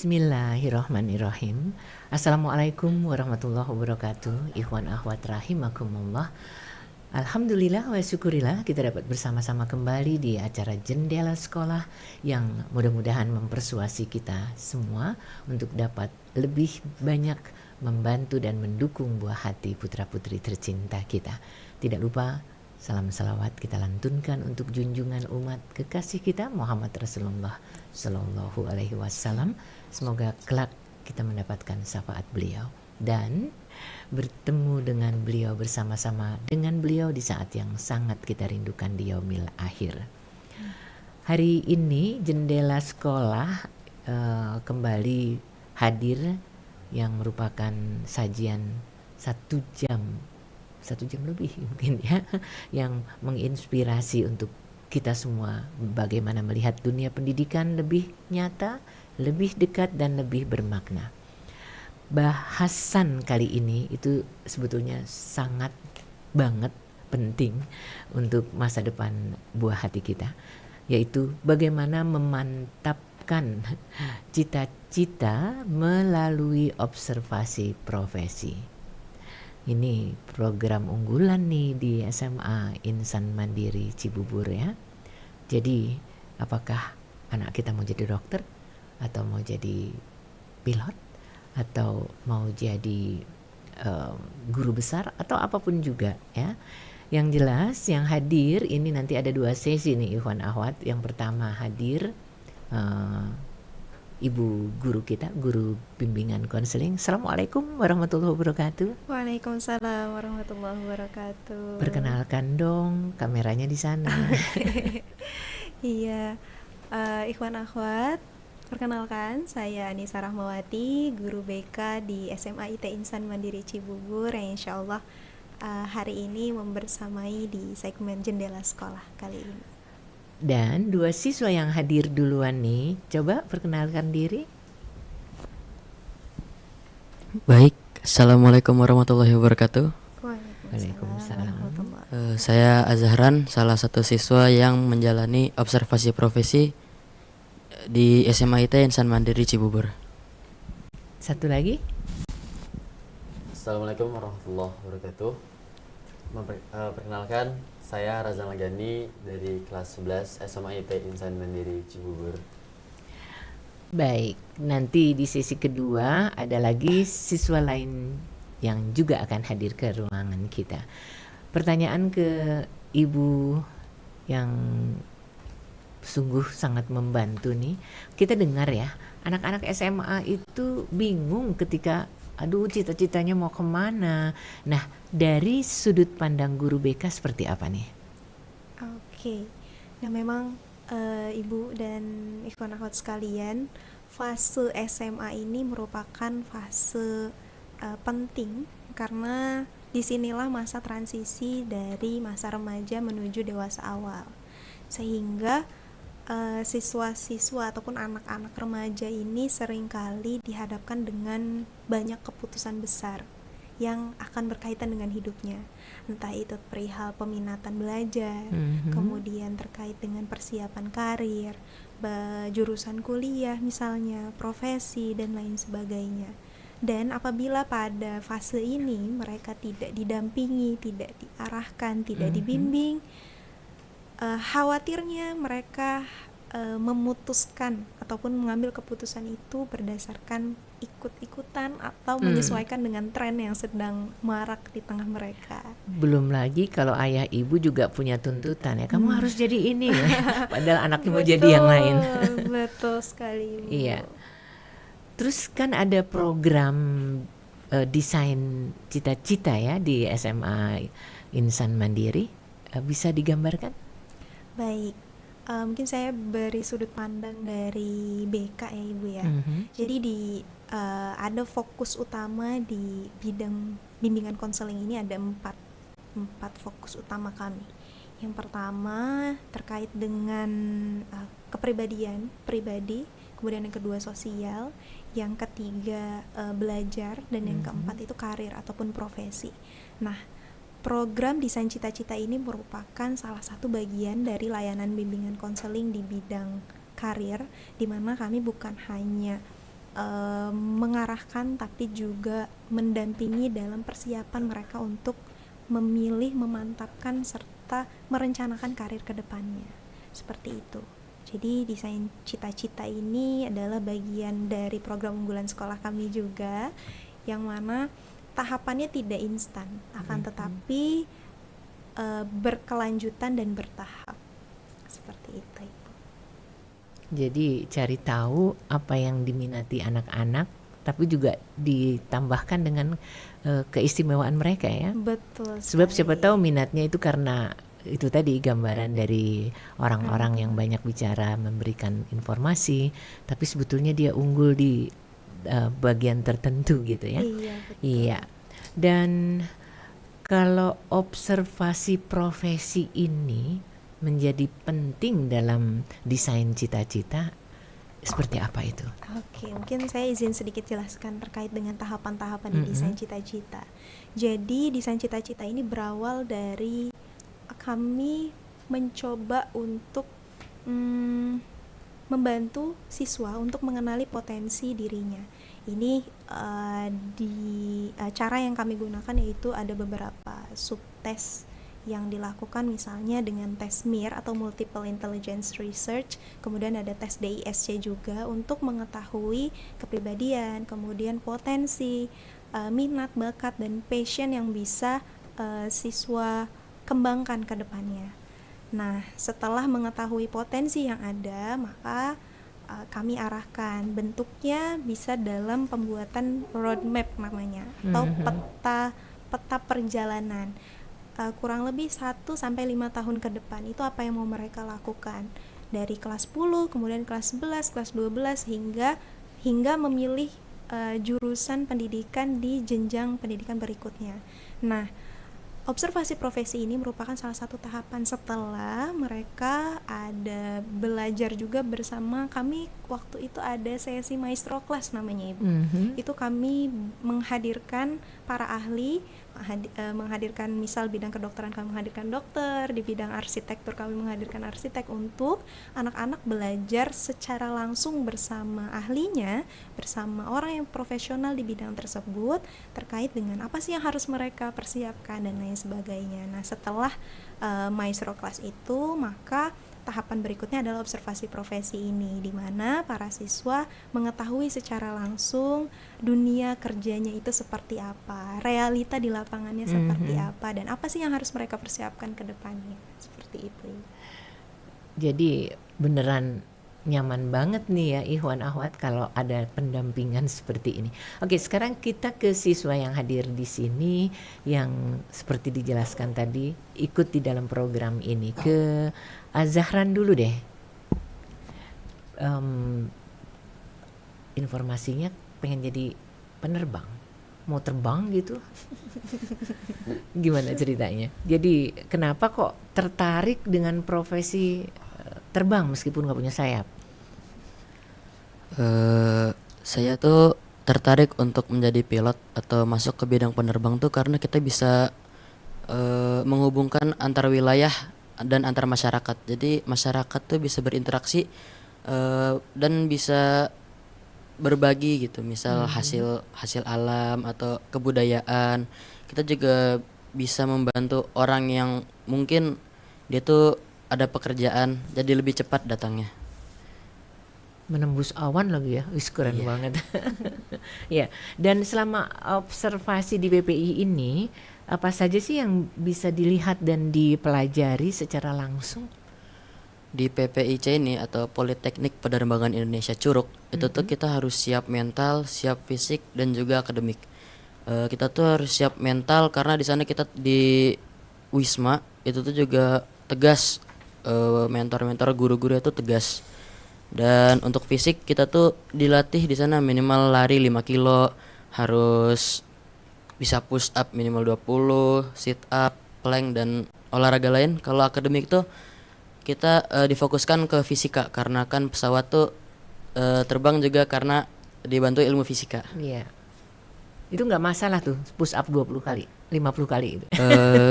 Bismillahirrahmanirrahim. Assalamualaikum warahmatullahi wabarakatuh. Ikhwan akhwat rahimakumullah. Alhamdulillah wa syukurillah kita dapat bersama-sama kembali di acara Jendela Sekolah yang mudah-mudahan mempersuasi kita semua untuk dapat lebih banyak membantu dan mendukung buah hati putra-putri tercinta kita. Tidak lupa salam salawat kita lantunkan untuk junjungan umat kekasih kita Muhammad Rasulullah Sallallahu Alaihi Wasallam. Semoga kelak kita mendapatkan syafaat beliau dan bertemu dengan beliau bersama-sama dengan beliau di saat yang sangat kita rindukan di yaumil akhir. Hari ini Jendela Sekolah kembali hadir yang merupakan sajian 1 jam lebih mungkin ya, yang menginspirasi untuk kita semua bagaimana melihat dunia pendidikan lebih nyata, lebih dekat dan lebih bermakna. Bahasan kali ini itu sebetulnya sangat banget penting untuk masa depan buah hati kita, yaitu bagaimana memantapkan cita-cita melalui observasi profesi. Ini program unggulan nih di SMA Insan Mandiri Cibubur ya. Jadi apakah anak kita mau jadi dokter atau mau jadi pilot atau mau jadi guru besar atau apapun juga ya. Yang jelas yang hadir ini nanti ada 2 sesi nih Ikhwan Akhwat. Yang pertama hadir Ibu guru kita, guru bimbingan konseling. Assalamualaikum warahmatullahi wabarakatuh. Waalaikumsalam warahmatullahi wabarakatuh. Perkenalkan dong, kameranya di sana. Iya, Ikhwan Akhwat, perkenalkan saya Anissa Rahmawati, guru BK di SMA IT Insan Mandiri Cibubur yang insya Allah hari ini membersamai di segmen Jendela Sekolah kali ini. Dan 2 siswa yang hadir duluan nih, coba perkenalkan diri. Baik, Assalamualaikum warahmatullahi wabarakatuh. Waalaikumsalam. Saya Azahran, salah satu siswa yang menjalani observasi profesi di SMA IT Insan Mandiri Cibubur. Satu lagi. Assalamualaikum warahmatullahi wabarakatuh. Perkenalkan, saya Razan Lagani dari kelas 11 SMA IT Insan Mandiri Cibubur. Baik, nanti di sesi kedua ada lagi siswa lain yang juga akan hadir ke ruangan kita. Pertanyaan ke Ibu yang sungguh sangat membantu nih. Kita dengar ya, anak-anak SMA itu bingung ketika aduh cita-citanya mau kemana. Nah, dari sudut pandang guru BK seperti apa nih? Oke, nah memang Ibu dan Ikhwan Akhwat sekalian, fase SMA ini merupakan fase penting karena disinilah masa transisi dari masa remaja menuju dewasa awal, sehingga siswa-siswa ataupun anak-anak remaja ini seringkali dihadapkan dengan banyak keputusan besar yang akan berkaitan dengan hidupnya, entah itu perihal peminatan belajar, kemudian terkait dengan persiapan karir, jurusan kuliah misalnya, profesi dan lain sebagainya. Dan apabila pada fase ini mereka tidak didampingi, tidak diarahkan, tidak dibimbing, khawatirnya mereka memutuskan ataupun mengambil keputusan itu berdasarkan ikut-ikutan atau menyesuaikan dengan tren yang sedang marak di tengah mereka. Belum lagi kalau ayah ibu juga punya tuntutan ya, kamu harus jadi ini ya. Padahal anaknya mau jadi yang lain. Betul sekali, Ibu. Iya. Terus kan ada program desain cita-cita ya di SMA Insan Mandiri. Bisa digambarkan? Baik, mungkin saya beri sudut pandang dari BK ya Ibu ya. Jadi ada fokus utama di bidang bimbingan konseling ini, ada empat fokus utama kami. Yang pertama terkait dengan kepribadian pribadi, kemudian yang kedua sosial, yang ketiga belajar, dan yang keempat itu karir ataupun profesi. Nah, program desain cita-cita ini merupakan salah satu bagian dari layanan bimbingan konseling di bidang karir, di mana kami bukan hanya mengarahkan tapi juga mendampingi dalam persiapan mereka untuk memilih, memantapkan serta merencanakan karir ke depannya. Seperti itu. Jadi desain cita-cita ini adalah bagian dari program unggulan sekolah kami juga, yang mana tahapannya tidak instan, akan tetapi berkelanjutan dan bertahap. Seperti itu, Ibu. Jadi cari tahu apa yang diminati anak-anak, tapi juga ditambahkan dengan keistimewaan mereka ya. Betul Sebab siapa sekali. tahu minatnya itu karena itu tadi gambaran dari orang-orang yang banyak bicara, memberikan informasi, tapi sebetulnya dia unggul di bagian tertentu gitu ya. Iya, betul. Iya. Dan kalau observasi profesi ini menjadi penting dalam desain cita-cita, seperti apa itu? Oke, mungkin saya izin sedikit jelaskan terkait dengan tahapan-tahapan di desain cita-cita. Jadi desain cita-cita ini berawal dari kami mencoba untuk membantu siswa untuk mengenali potensi dirinya. Ini cara yang kami gunakan yaitu ada beberapa subtes yang dilakukan, misalnya dengan tes MIR atau Multiple Intelligence Research, kemudian ada tes DISC juga untuk mengetahui kepribadian, kemudian potensi, minat, bakat, dan passion yang bisa siswa kembangkan ke depannya. Nah, setelah mengetahui potensi yang ada, maka kami arahkan, bentuknya bisa dalam pembuatan roadmap namanya, atau peta perjalanan. Kurang lebih 1-5 tahun ke depan itu apa yang mau mereka lakukan dari kelas 10, kemudian kelas 11, kelas 12 hingga memilih jurusan pendidikan di jenjang pendidikan berikutnya. Nah, observasi profesi ini merupakan salah satu tahapan setelah mereka ada belajar juga bersama kami. Waktu itu ada sesi maestro class namanya, Ibu. Itu kami menghadirkan para ahli, menghadirkan misal bidang kedokteran kami menghadirkan dokter, di bidang arsitektur kami menghadirkan arsitek, untuk anak-anak belajar secara langsung bersama ahlinya, bersama orang yang profesional di bidang tersebut, terkait dengan apa sih yang harus mereka persiapkan dan lain sebagainya. Nah, setelah maestro class itu, maka tahapan berikutnya adalah observasi profesi ini, di mana para siswa mengetahui secara langsung dunia kerjanya itu seperti apa, realita di lapangannya seperti apa, dan apa sih yang harus mereka persiapkan ke depannya. Seperti itu. Jadi beneran nyaman banget nih ya Ikhwan Akhwat kalau ada pendampingan seperti ini. Oke, sekarang kita ke siswa yang hadir di sini yang seperti dijelaskan tadi ikut di dalam program ini. Ke Azahran dulu deh. Informasinya pengen jadi penerbang, mau terbang gitu. Gimana ceritanya? Jadi kenapa kok tertarik dengan profesi terbang meskipun nggak punya sayap? Saya tuh tertarik untuk menjadi pilot atau masuk ke bidang penerbang tuh karena kita bisa menghubungkan antar wilayah dan antar masyarakat. Jadi masyarakat tuh bisa berinteraksi dan bisa berbagi gitu, misal hasil alam atau kebudayaan. Kita juga bisa membantu orang yang mungkin dia tuh ada pekerjaan, jadi lebih cepat datangnya. Menembus awan lagi ya, wis keren banget. Ya, dan selama observasi di BPI ini, apa saja sih yang bisa dilihat dan dipelajari secara langsung? Di PPIC ini atau Politeknik Penerbangan Indonesia Curug, itu tuh kita harus siap mental, siap fisik, dan juga akademik. Kita tuh harus siap mental karena di sana kita di Wisma itu tuh juga tegas, mentor-mentor guru-guru itu tegas. Dan untuk fisik kita tuh dilatih di sana minimal lari 5 kilo, harus bisa push up minimal 20, sit up, plank, dan olahraga lain. Kalau akademik tuh kita difokuskan ke fisika karena kan pesawat tuh terbang juga karena dibantu ilmu fisika. Iya. Itu nggak masalah tuh push up 20 kali, 50 kali gitu.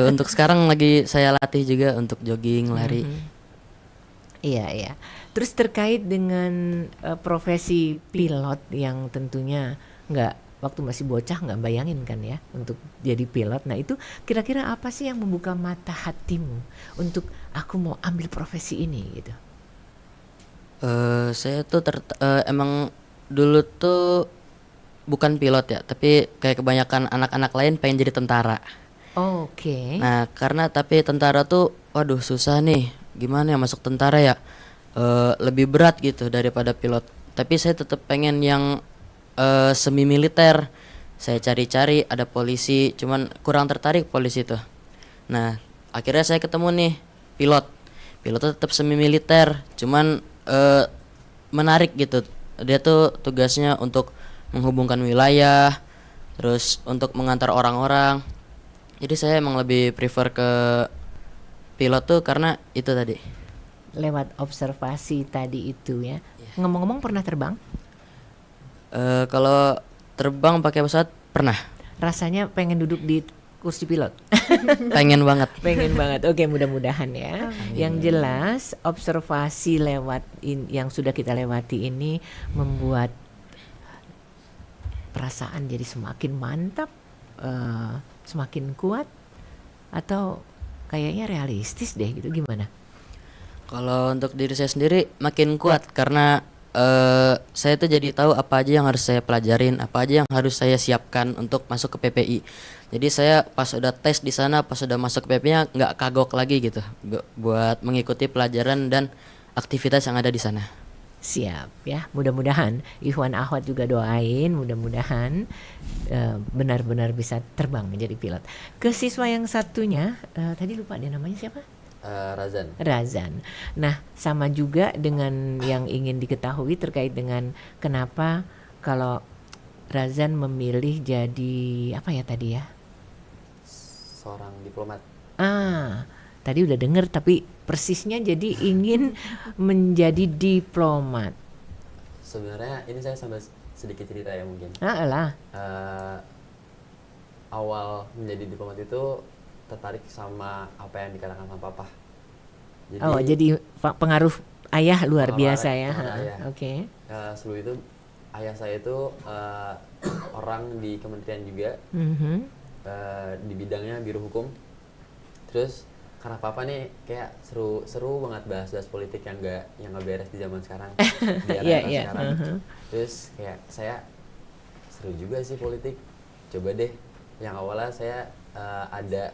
Untuk sekarang lagi saya latih juga untuk jogging, lari. Iya, iya. Terus terkait dengan profesi pilot yang tentunya nggak waktu masih bocah nggak bayangin kan ya untuk jadi pilot. Nah itu kira-kira apa sih yang membuka mata hatimu untuk aku mau ambil profesi ini gitu? Saya tuh emang dulu tuh bukan pilot ya, tapi kayak kebanyakan anak-anak lain pengen jadi tentara. Oke. Nah, karena tapi tentara tuh, waduh susah nih. Gimana ya masuk tentara ya? Lebih berat gitu daripada pilot. Tapi saya tetap pengen yang semi militer. Saya cari-cari ada polisi, cuman kurang tertarik polisi tuh. Nah, akhirnya saya ketemu nih pilot. Pilot tuh tetap semi militer, cuman menarik gitu. Dia tuh tugasnya untuk menghubungkan wilayah, terus untuk mengantar orang-orang. Jadi saya emang lebih prefer ke pilot tuh karena itu tadi. Lewat observasi tadi itu ya. Ngomong-ngomong pernah terbang? Kalau terbang pakai pesawat pernah, Rasanya pengen duduk di kursi pilot. pengen banget. Pengen banget. Oke, mudah-mudahan ya. Yang jelas observasi lewat yang sudah kita lewati ini membuat perasaan jadi semakin mantap, semakin kuat, atau kayaknya realistis deh gitu, gimana? Kalau untuk diri saya sendiri makin kuat karena saya tuh jadi tahu apa aja yang harus saya pelajarin, apa aja yang harus saya siapkan untuk masuk ke PPI. Jadi saya pas udah tes di sana, pas udah masuk ke PPI-nya nggak kagok lagi gitu, buat mengikuti pelajaran dan aktivitas yang ada di sana. Siap ya, mudah-mudahan Ikhwan Ahwat juga doain mudah-mudahan benar-benar bisa terbang menjadi pilot. Ke siswa yang satunya tadi lupa dia namanya siapa? Razan. Razan. Nah, sama juga dengan yang ingin diketahui terkait dengan kenapa kalau Razan memilih jadi apa ya tadi ya? Seorang diplomat. Tadi udah denger tapi persisnya jadi ingin menjadi diplomat. Sebenarnya ini saya sambil sedikit cerita ya mungkin. Lah. Awal menjadi diplomat itu tertarik sama apa yang dikatakan sama papa. Jadi pengaruh ayah luar biasa ya. Pengaruh ayah. Oke. Sebelum itu ayah saya itu orang di kementerian juga, di bidangnya biro hukum. Terus karena papa nih kayak seru banget bahas politik yang nggak beres di zaman sekarang, di era sekarang. Terus kayak saya seru juga sih politik, coba deh. Yang awalnya saya ada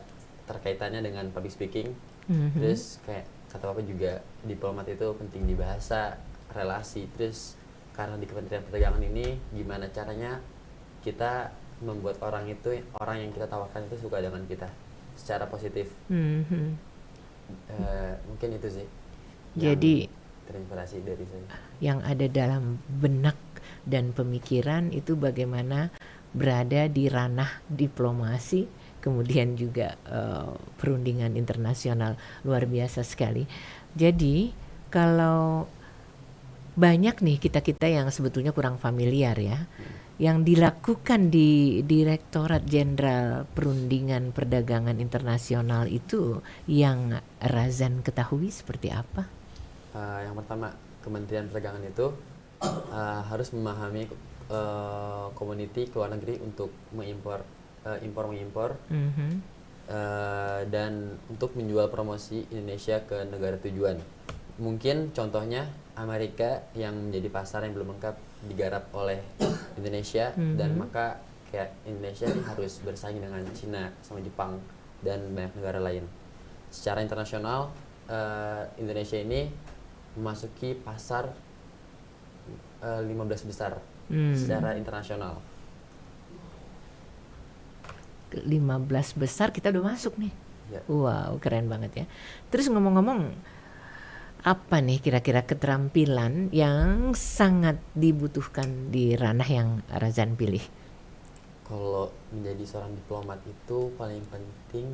terkaitannya dengan public speaking. Terus kayak kata papa juga diplomat itu penting di bahasa, relasi. Terus karena di Kementerian Perdagangan ini gimana caranya kita membuat orang yang kita tawarkan itu suka dengan kita secara positif. Mungkin itu sih jadi terinspirasi dari saya. Yang ada dalam benak dan pemikiran itu bagaimana berada di ranah diplomasi, kemudian juga perundingan internasional, luar biasa sekali. Jadi kalau banyak nih kita-kita yang sebetulnya kurang familiar ya, yang dilakukan di Direktorat Jenderal Perundingan Perdagangan Internasional itu yang Razan ketahui seperti apa? Yang pertama, Kementerian Perdagangan itu harus memahami community ke luar negeri untuk mengimpor, impor-mengimpor, dan untuk menjual promosi Indonesia ke negara tujuan. Mungkin contohnya Amerika yang menjadi pasar yang belum lengkap digarap oleh Indonesia, dan maka kayak Indonesia ini harus bersaing dengan Cina sama Jepang dan banyak negara lain. Secara internasional, Indonesia ini memasuki pasar 15 besar secara internasional. 15 besar kita udah masuk nih. Ya. Wow, keren banget ya. Terus ngomong-ngomong, apa nih kira-kira keterampilan yang sangat dibutuhkan di ranah yang Razan pilih? Kalau menjadi seorang diplomat itu paling penting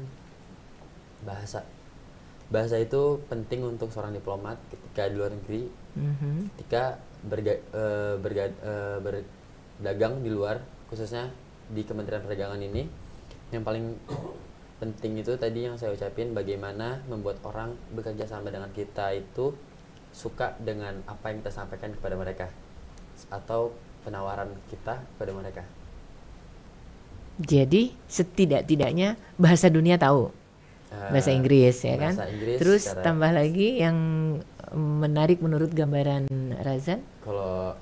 bahasa. Bahasa itu penting untuk seorang diplomat ketika di luar negeri, ketika berdagang di luar, khususnya di Kementerian Perdagangan ini. Yang paling penting itu tadi yang saya ucapin, bagaimana membuat orang bekerja sama dengan kita itu suka dengan apa yang kita sampaikan kepada mereka atau penawaran kita kepada mereka. Jadi setidak-tidaknya bahasa dunia tahu, bahasa Inggris ya kan. Bahasa Inggris Terus secara- tambah lagi yang menarik menurut gambaran Razan. Kalau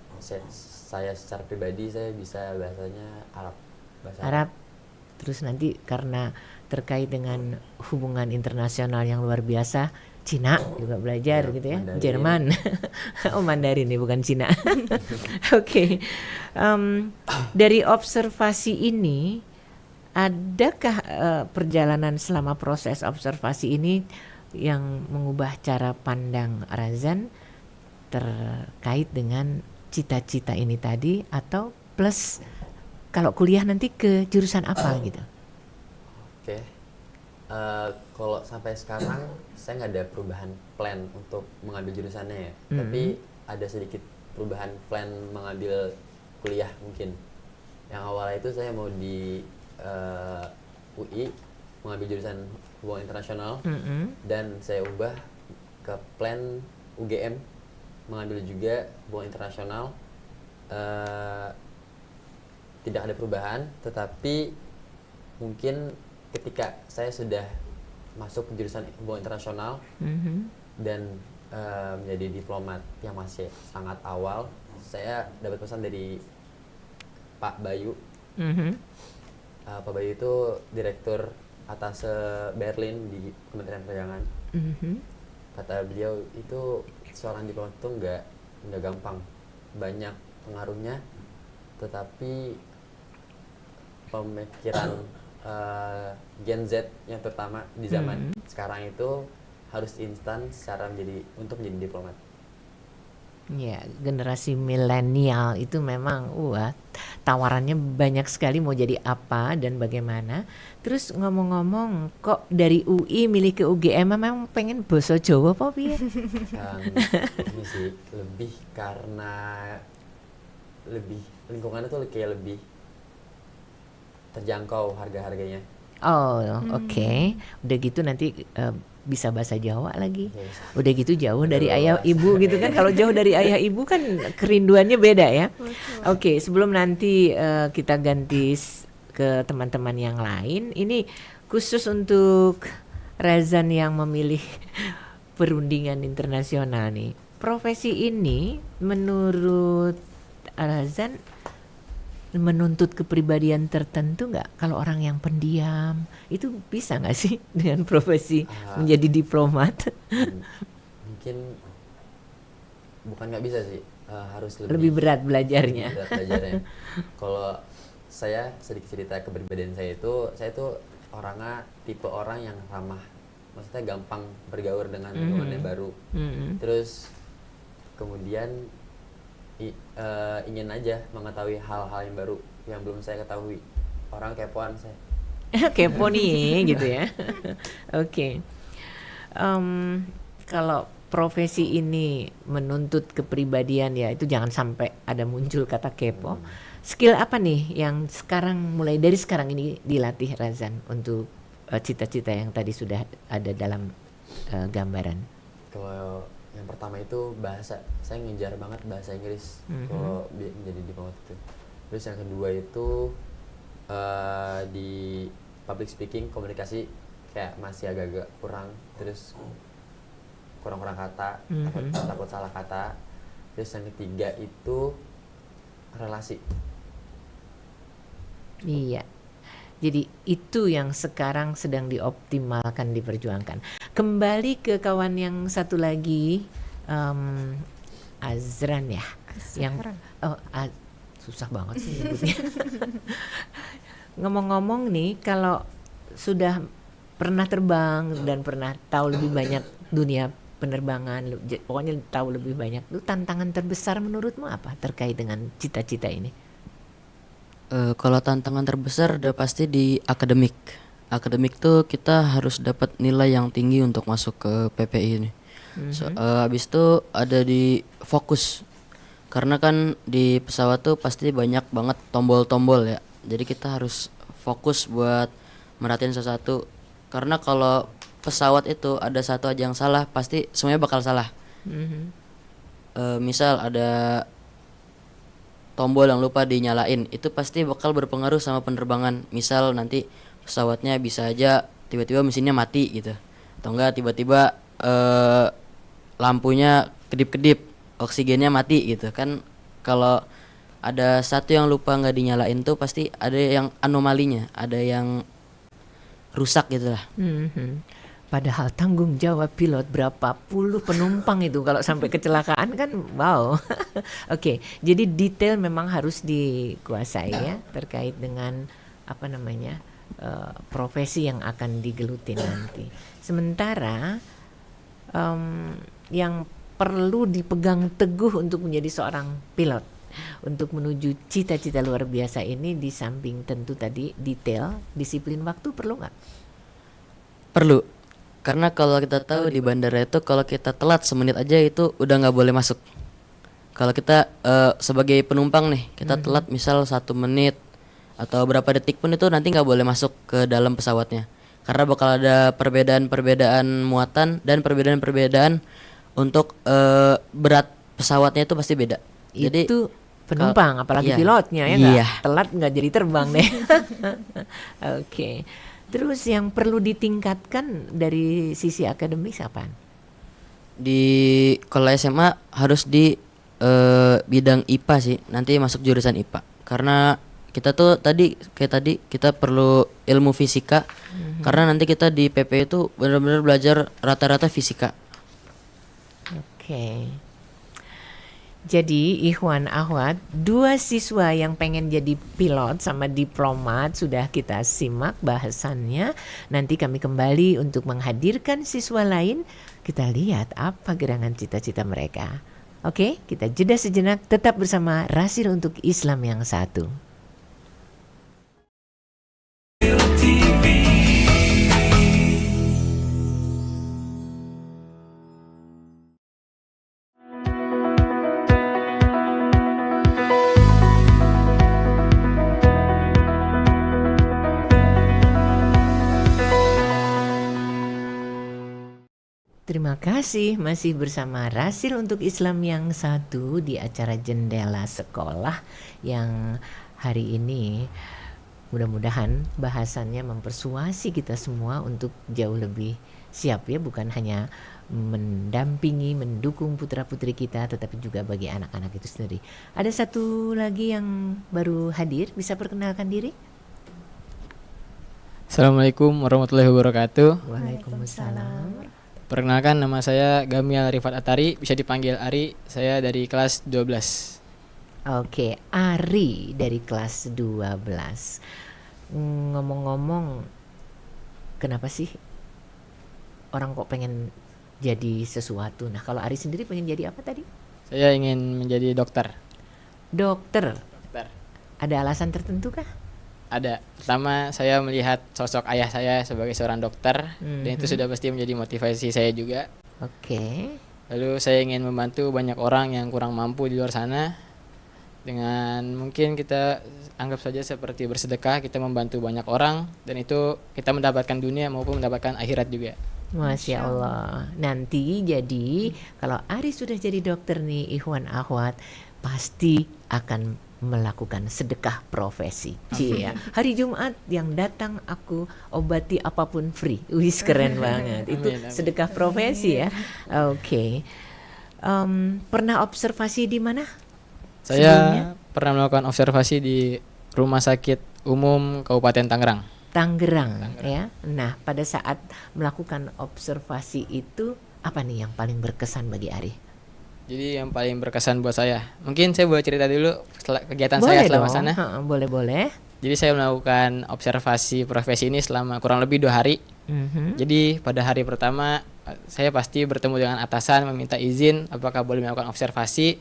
saya secara pribadi saya bisa bahasanya Arab. Bahasa Arab. Terus nanti karena terkait dengan hubungan internasional yang luar biasa, Cina juga belajar Ya, gitu ya, Mandarin. Jerman. Oh, Mandarin nih bukan Cina. Oke. Dari observasi ini, adakah perjalanan selama proses observasi ini yang mengubah cara pandang Razan terkait dengan cita-cita ini tadi, atau plus kalau kuliah nanti ke jurusan apa gitu? Oke. Kalau sampai sekarang saya nggak ada perubahan plan untuk mengambil jurusannya ya. Tapi ada sedikit perubahan plan mengambil kuliah mungkin. Yang awalnya itu saya mau di UI mengambil jurusan hubungan internasional, dan saya ubah ke plan UGM mengambil juga hubungan internasional. Tidak ada perubahan, tetapi mungkin ketika saya sudah masuk ke jurusan hubungan internasional dan menjadi diplomat yang masih sangat awal, saya dapat pesan dari Pak Bayu. Pak Bayu itu direktur atas Berlin di Kementerian Perdagangan. Kata beliau itu seorang diplomat itu nggak gampang, banyak pengaruhnya, tetapi pemikiran Gen Z yang terutama di zaman sekarang itu harus instan untuk menjadi diplomat. Ya, generasi milenial itu memang tawarannya banyak sekali mau jadi apa dan bagaimana. Terus ngomong-ngomong, kok dari UI milih ke UGM, memang pengen basa Jawa apa piye? Ini sih lebih karena lingkungannya tuh kayak lebih terjangkau harga-harganya. Oh, oke. Udah gitu nanti bisa bahasa Jawa lagi. Yes. Udah gitu jauh dari Aduh, ayah ibu gitu kan. Kalau jauh dari ayah ibu kan kerinduannya beda ya. Oke, sebelum nanti kita ganti ke teman-teman yang lain, ini khusus untuk Razan yang memilih perundingan internasional nih. Profesi ini menurut Razan menuntut kepribadian tertentu nggak? Kalau orang yang pendiam itu bisa nggak sih dengan profesi menjadi diplomat? Mungkin bukan nggak bisa sih, harus Lebih berat belajarnya. berat belajarnya. Kalau saya sedikit cerita kepribadian saya itu orangnya tipe orang yang ramah, maksudnya gampang bergaul dengan lingkungan yang baru. Terus kemudian ingin aja mengetahui hal-hal yang baru yang belum saya ketahui. Orang kepoan saya. Kepo nih gitu ya. Oke. Kalau profesi ini menuntut kepribadian ya, itu jangan sampai ada muncul kata kepo. Skill apa nih yang mulai dari sekarang ini dilatih Razan untuk cita-cita yang tadi sudah ada dalam gambaran? Kalau yang pertama itu bahasa, saya ngejar banget bahasa Inggris kalau menjadi diplomat itu. Terus yang kedua itu di public speaking, komunikasi kayak masih agak-agak kurang, terus kurang-kurang kata, takut salah kata. Terus yang ketiga itu relasi. Iya. Jadi itu yang sekarang sedang dioptimalkan, diperjuangkan. Kembali ke kawan yang satu lagi, Azran ya. Azran. Susah banget sih nyebutnya. Ngomong-ngomong nih, kalau sudah pernah terbang dan pernah tahu lebih banyak dunia penerbangan, pokoknya tahu lebih banyak, itu tantangan terbesar menurutmu apa terkait dengan cita-cita ini? Kalau tantangan terbesar udah pasti di akademik. Akademik tuh kita harus dapat nilai yang tinggi untuk masuk ke PPI ini. Habis itu ada di fokus. Karena kan di pesawat tuh pasti banyak banget tombol-tombol ya. Jadi kita harus fokus buat merhatiin sesuatu. Karena kalau pesawat itu ada satu aja yang salah, pasti semuanya bakal salah. misal ada tombol yang lupa dinyalain, itu pasti bakal berpengaruh sama penerbangan. Misal nanti pesawatnya bisa aja tiba-tiba mesinnya mati gitu, atau enggak tiba-tiba lampunya kedip-kedip, oksigennya mati gitu kan. Kalau ada satu yang lupa nggak dinyalain tuh pasti ada yang anomalinya, ada yang rusak gitu lah. Padahal tanggung jawab pilot berapa puluh penumpang itu kalau sampai kecelakaan kan, wow. Oke, jadi detail memang harus dikuasai ya terkait dengan apa namanya profesi yang akan digeluti nanti. Sementara yang perlu dipegang teguh untuk menjadi seorang pilot, untuk menuju cita-cita luar biasa ini, di samping tentu tadi detail, disiplin waktu, perlu nggak? Perlu, karena kalau kita tahu di bandara itu kalau kita telat semenit aja itu udah nggak boleh masuk. Kalau kita sebagai penumpang nih, kita telat misal 1 menit atau berapa detik pun itu nanti nggak boleh masuk ke dalam pesawatnya, karena bakal ada perbedaan muatan dan perbedaan untuk berat pesawatnya itu pasti beda. Jadi Itu penumpang, apalagi iya, pilotnya ya iya. nggak? Telat nggak jadi terbang deh. Oke. Terus yang perlu ditingkatkan dari sisi akademis apa? di kalau SMA harus di bidang IPA sih, nanti masuk jurusan IPA. Karena kita tuh tadi kita perlu ilmu fisika, karena nanti kita di PP itu benar-benar belajar rata-rata fisika. Oke. Jadi Ikhwan Akhwat, 2 siswa yang pengen jadi pilot sama diplomat sudah kita simak bahasannya. Nanti kami kembali untuk menghadirkan siswa lain. Kita lihat apa gerangan cita-cita mereka. Oke, kita jeda sejenak, tetap bersama Rasil untuk Islam yang satu. Terima kasih masih bersama Rasil untuk Islam yang satu di acara Jendela Sekolah yang hari ini mudah-mudahan bahasannya mempersuasi kita semua untuk jauh lebih siap ya, bukan hanya mendampingi, mendukung putra-putri kita, tetapi juga bagi anak-anak itu sendiri. Ada satu lagi yang baru hadir, bisa perkenalkan diri? Assalamualaikum warahmatullahi wabarakatuh. Waalaikumsalam. Perkenalkan, nama saya Gamial Rifat Atari, bisa dipanggil Ari. Saya dari kelas 12. Oke, Ari dari kelas 12. Ngomong-ngomong, kenapa sih orang kok pengen jadi sesuatu? Nah, kalau Ari sendiri pengen jadi apa tadi? Saya ingin menjadi dokter. Dokter. Dokter. Ada alasan tertentu kah? Ada. Pertama, saya melihat sosok ayah saya sebagai seorang dokter, dan itu sudah pasti menjadi motivasi saya juga. Oke. Lalu saya ingin membantu banyak orang yang kurang mampu di luar sana. Dengan mungkin kita anggap saja seperti bersedekah, kita membantu banyak orang, dan itu kita mendapatkan dunia maupun mendapatkan akhirat juga. Masya Allah. Nanti jadi kalau Ari sudah jadi dokter nih, Ikhwan Akhwat, pasti akan melakukan sedekah profesi. Cia. Hari Jumat yang datang aku obati apapun free. Wis, keren banget. Itu Amin, amin. sedekah profesi ya. Oke. Pernah observasi di mana? Saya Sebelumnya? pernah melakukan observasi di Rumah Sakit Umum Kabupaten Tangerang. Tangerang ya. Nah, pada saat melakukan observasi itu apa nih yang paling berkesan bagi Ari? Jadi yang paling berkesan buat saya, mungkin saya boleh cerita dulu kegiatan Boleh saya selama dong. sana. Boleh. Jadi saya melakukan observasi profesi ini selama kurang lebih 2 hari. Jadi pada hari pertama saya pasti bertemu dengan atasan, meminta izin apakah boleh melakukan observasi.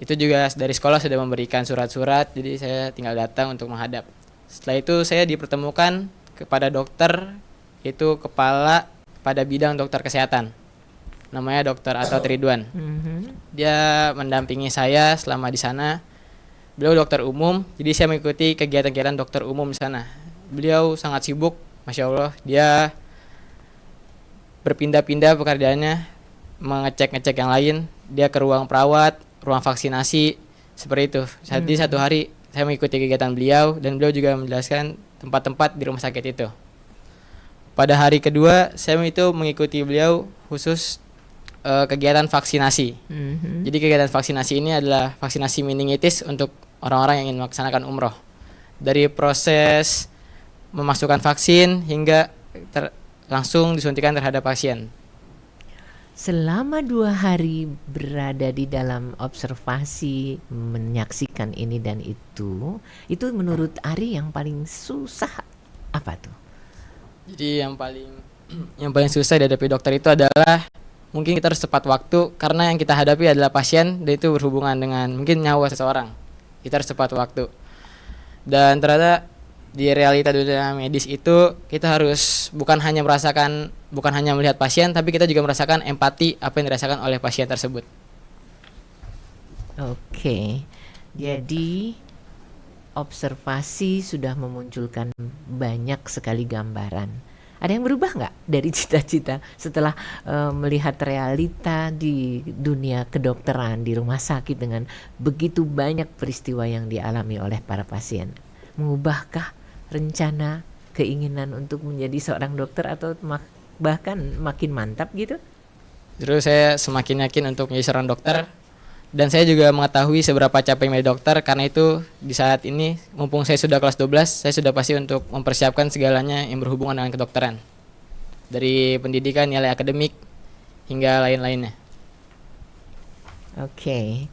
Itu juga dari sekolah sudah memberikan surat-surat, jadi saya tinggal datang untuk menghadap. Setelah itu saya dipertemukan kepada dokter, itu kepala pada bidang dokter kesehatan. Namanya Dr. Atot Ridwan. Dia mendampingi saya selama di sana. Beliau dokter umum, jadi saya mengikuti kegiatan-kegiatan dokter umum di sana. Beliau sangat sibuk, Masya Allah. Dia berpindah-pindah pekerjaannya. mengecek-ngecek yang lain, dia ke ruang perawat, ruang vaksinasi, seperti itu. Jadi satu hari saya mengikuti kegiatan beliau dan beliau juga menjelaskan tempat-tempat di rumah sakit itu. Pada hari kedua saya itu mengikuti beliau khusus kegiatan vaksinasi. Jadi kegiatan vaksinasi ini adalah vaksinasi meningitis untuk orang-orang yang ingin melaksanakan umroh. Dari proses memasukkan vaksin hingga langsung disuntikan terhadap pasien. Selama 2 hari berada di dalam observasi, menyaksikan ini dan itu menurut Ari yang paling susah apa tuh? Jadi yang paling susah dihadapi dokter itu adalah mungkin kita harus tepat waktu, karena yang kita hadapi adalah pasien dan itu berhubungan dengan mungkin nyawa seseorang. Kita harus tepat waktu. Dan ternyata di realita dunia medis itu kita harus bukan hanya melihat pasien, tapi kita juga merasakan empati apa yang dirasakan oleh pasien tersebut. Oke. Jadi observasi sudah memunculkan banyak sekali gambaran. Ada yang berubah nggak dari cita-cita setelah melihat realita di dunia kedokteran di rumah sakit dengan begitu banyak peristiwa yang dialami oleh para pasien? Mengubahkah rencana, keinginan untuk menjadi seorang dokter atau bahkan makin mantap gitu? Terus saya semakin yakin untuk menjadi seorang dokter, dan saya juga mengetahui seberapa capek menjadi dokter. Karena itu di saat ini mumpung saya sudah kelas 12, saya sudah pasti untuk mempersiapkan segalanya yang berhubungan dengan kedokteran, dari pendidikan, nilai akademik hingga lain-lainnya. Oke.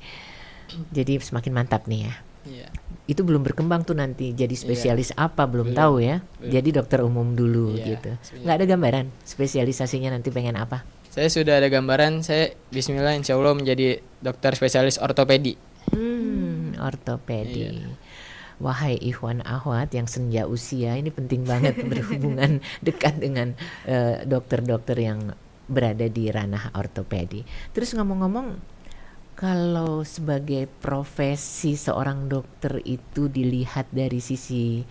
Jadi semakin mantap nih ya. Iya. Itu belum berkembang tuh nanti jadi spesialis apa belum Belum. tahu ya. Belum. Jadi dokter umum dulu Iya, gitu. sebenarnya. Nggak ada gambaran spesialisasinya nanti pengen apa? Saya sudah ada gambaran, saya bismillah insya Allah menjadi dokter spesialis ortopedi. Ortopedi. Iya. Wahai ikhwan akhwat yang senja usia, ini penting banget berhubungan dekat dengan dokter-dokter yang berada di ranah ortopedi. Terus ngomong-ngomong, kalau sebagai profesi seorang dokter itu dilihat dari sisi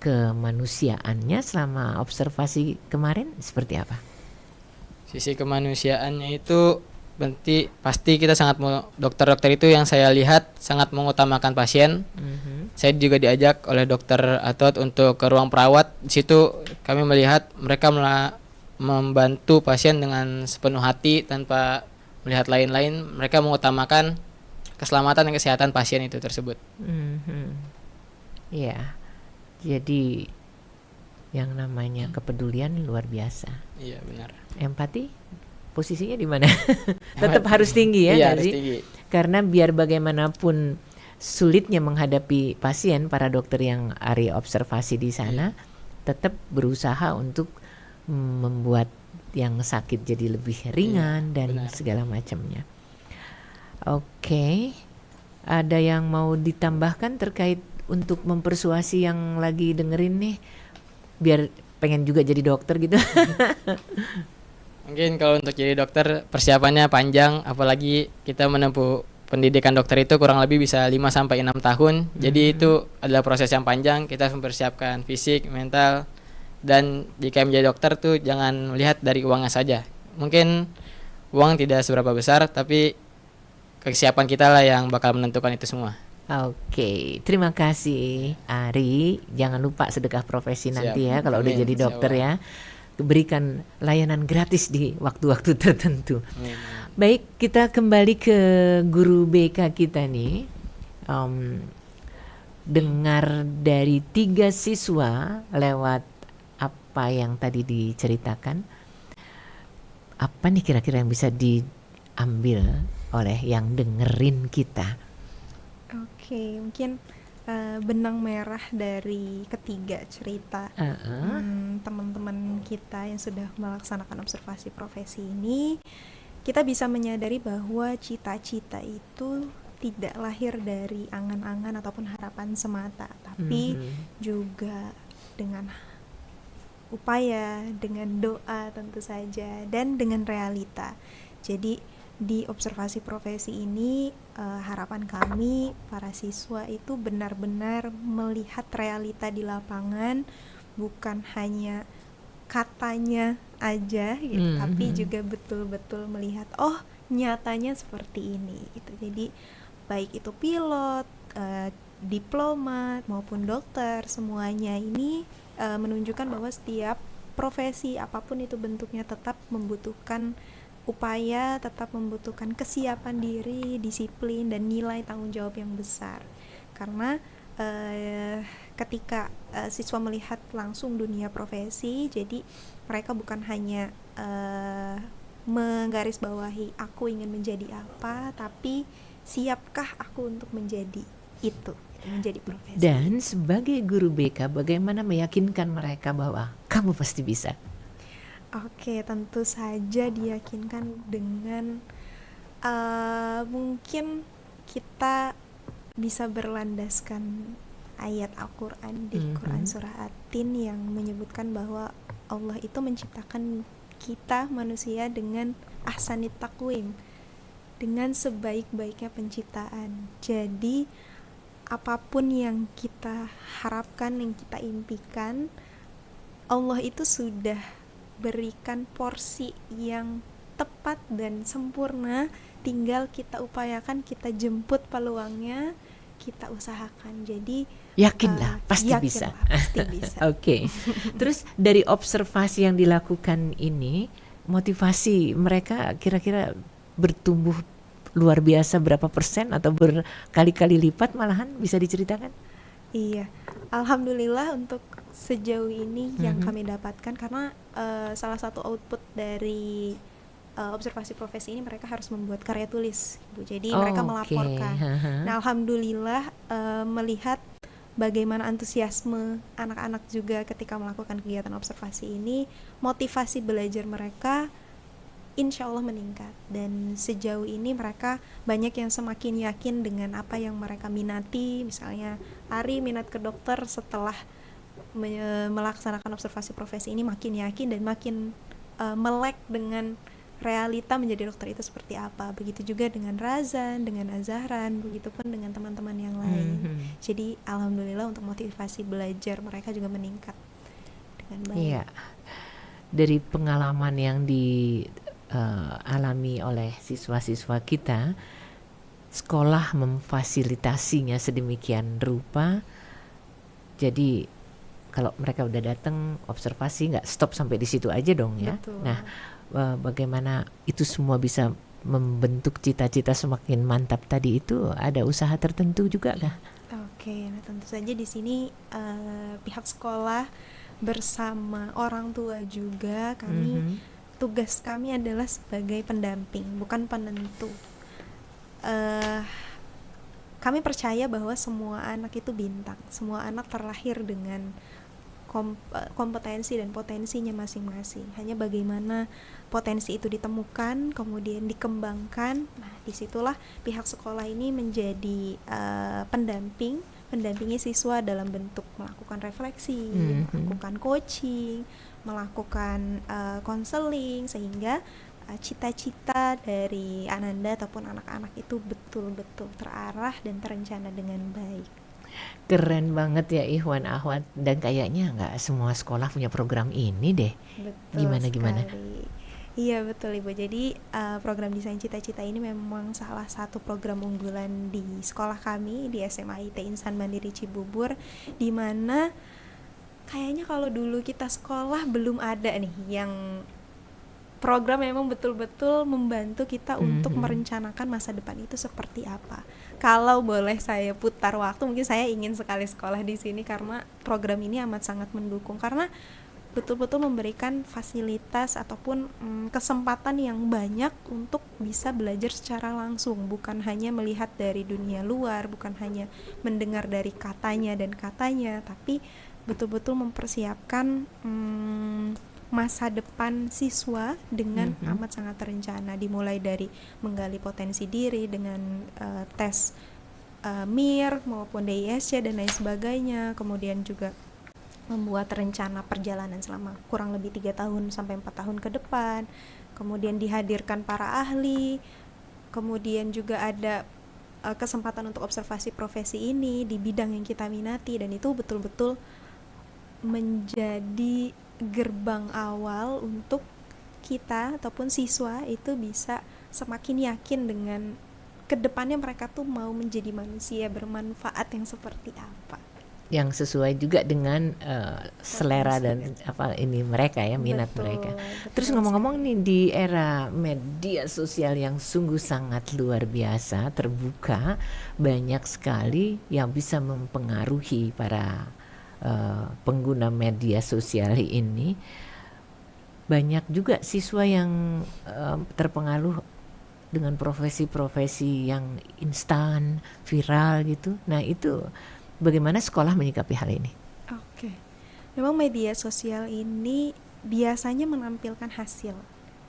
kemanusiaannya selama observasi kemarin seperti apa? Sisi kemanusiaannya itu pasti kita sangat dokter-dokter itu yang saya lihat sangat mengutamakan pasien. Saya juga diajak oleh dokter Atot untuk ke ruang perawat. Di situ kami melihat mereka membantu pasien dengan sepenuh hati tanpa melihat lain-lain. Mereka mengutamakan keselamatan dan kesehatan pasien itu tersebut. Ya, jadi yang namanya kepedulian luar biasa. Iya benar. Empati posisinya di mana? Tetap harus tinggi ya, Iya, nggak harus sih? tinggi. Karena biar bagaimanapun sulitnya menghadapi pasien, para dokter yang Ari observasi di sana tetap berusaha untuk membuat yang sakit jadi lebih ringan dan benar. segala macamnya. Oke, ada yang mau ditambahkan terkait untuk mempersuasi yang lagi dengerin nih, biar pengen juga jadi dokter gitu? Mungkin kalau untuk jadi dokter persiapannya panjang, apalagi kita menempuh pendidikan dokter itu kurang lebih bisa 5-6 tahun. Jadi itu adalah proses yang panjang, kita harus mempersiapkan fisik, mental. Dan jika menjadi dokter tuh jangan melihat dari uangnya saja. Mungkin uang tidak seberapa besar, tapi kesiapan kita lah yang bakal menentukan itu semua. Oke, terima kasih Ari. Jangan lupa sedekah profesi nanti ya kalau udah Amin, jadi dokter ya. Berikan layanan gratis di waktu-waktu tertentu. Amin. Baik, kita kembali ke guru BK kita nih. Dengar dari 3 siswa lewat apa yang tadi diceritakan, apa nih kira-kira yang bisa diambil oleh yang dengerin kita? Oke, mungkin benang merah dari ketiga cerita teman-teman kita yang sudah melaksanakan observasi profesi ini, kita bisa menyadari bahwa cita-cita itu tidak lahir dari angan-angan ataupun harapan semata, tapi juga dengan upaya, dengan doa tentu saja, dan dengan realita. Jadi di observasi profesi ini harapan kami para siswa itu benar-benar melihat realita di lapangan, bukan hanya katanya aja gitu, tapi juga betul-betul melihat oh nyatanya seperti ini gitu. Jadi baik itu pilot, diplomat maupun dokter, semuanya ini menunjukkan bahwa setiap profesi apapun itu bentuknya tetap membutuhkan upaya, tetap membutuhkan kesiapan diri, disiplin, dan nilai tanggung jawab yang besar. Karena ketika siswa melihat langsung dunia profesi, jadi mereka bukan hanya menggarisbawahi aku ingin menjadi apa, tapi siapkah aku untuk menjadi itu, menjadi profesi. Dan sebagai guru BK, bagaimana meyakinkan mereka bahwa kamu pasti bisa? Oke, tentu saja diyakinkan dengan mungkin kita bisa berlandaskan ayat Al-Quran di Quran Surah At-Tin yang menyebutkan bahwa Allah itu menciptakan kita manusia dengan ahsanit taqwim, dengan sebaik-baiknya penciptaan. Jadi apapun yang kita harapkan, yang kita impikan, Allah itu sudah berikan porsi yang tepat dan sempurna, tinggal kita upayakan, kita jemput peluangnya, kita usahakan. Jadi yakinlah pasti bisa. Pasti bisa. Oke. Terus dari observasi yang dilakukan ini, motivasi mereka kira-kira bertumbuh luar biasa berapa persen atau berkali-kali lipat malahan, bisa diceritakan? Iya, alhamdulillah untuk sejauh ini yang kami dapatkan, karena salah satu output dari observasi profesi ini mereka harus membuat karya tulis, Bu. Jadi mereka melaporkan. Nah, alhamdulillah melihat bagaimana antusiasme anak-anak juga ketika melakukan kegiatan observasi ini, motivasi belajar mereka insya Allah meningkat, dan sejauh ini mereka banyak yang semakin yakin dengan apa yang mereka minati. Misalnya Ari minat ke dokter, setelah melaksanakan observasi profesi ini makin yakin dan makin melek dengan realita menjadi dokter itu seperti apa. Begitu juga dengan Razan, dengan Azahran, begitupun dengan teman-teman yang lain. Jadi alhamdulillah untuk motivasi belajar mereka juga meningkat dengan baik. Iya. Dari pengalaman yang alami oleh siswa-siswa kita, sekolah memfasilitasinya sedemikian rupa. Jadi kalau mereka udah datang observasi, nggak stop sampai di situ aja dong ya. Betul. Nah, bagaimana itu semua bisa membentuk cita-cita semakin mantap tadi, itu ada usaha tertentu juga kah? Oke, nah tentu saja di sini pihak sekolah bersama orang tua juga, tugas kami adalah sebagai pendamping, bukan penentu. Kami percaya bahwa semua anak itu bintang, semua anak terlahir dengan kompetensi dan potensinya masing-masing. Hanya bagaimana potensi itu ditemukan, kemudian dikembangkan. Nah, disitulah pihak sekolah ini menjadi pendampingi siswa dalam bentuk melakukan refleksi, melakukan coaching, melakukan konseling, sehingga cita-cita dari Ananda ataupun anak-anak itu betul-betul terarah dan terencana dengan baik. Keren banget ya Ikhwan Akhwat, dan kayaknya nggak semua sekolah punya program ini deh. Betul Gimana? sekali. Iya betul Ibu. Jadi program Desain Cita-Cita ini memang salah satu program unggulan di sekolah kami di SMA IT Insan Mandiri Cibubur, di mana kayaknya kalau dulu kita sekolah belum ada nih yang program memang betul-betul membantu kita untuk merencanakan masa depan itu seperti apa. Kalau boleh saya putar waktu, mungkin saya ingin sekali sekolah di sini, karena program ini amat sangat mendukung, karena betul-betul memberikan fasilitas ataupun kesempatan yang banyak untuk bisa belajar secara langsung, bukan hanya melihat dari dunia luar, bukan hanya mendengar dari katanya, tapi betul-betul mempersiapkan masa depan siswa dengan amat sangat terencana, dimulai dari menggali potensi diri dengan tes MIR maupun DISC dan lain sebagainya, kemudian juga membuat rencana perjalanan selama kurang lebih 3 tahun sampai 4 tahun ke depan, kemudian dihadirkan para ahli, kemudian juga ada kesempatan untuk observasi profesi ini di bidang yang kita minati, dan itu betul-betul menjadi gerbang awal untuk kita ataupun siswa itu bisa semakin yakin dengan kedepannya mereka tuh mau menjadi manusia bermanfaat yang seperti apa. Yang sesuai juga dengan selera dan apa ini mereka ya, minat Betul, mereka. betul Terus ngomong-ngomong nih, di era media sosial yang sungguh sangat luar biasa, terbuka, banyak sekali yang bisa mempengaruhi para pengguna media sosial ini. Banyak juga siswa yang terpengaruh dengan profesi-profesi yang instan, viral gitu. Nah itu bagaimana sekolah menyikapi hal ini? Oke. Memang media sosial ini biasanya menampilkan hasil,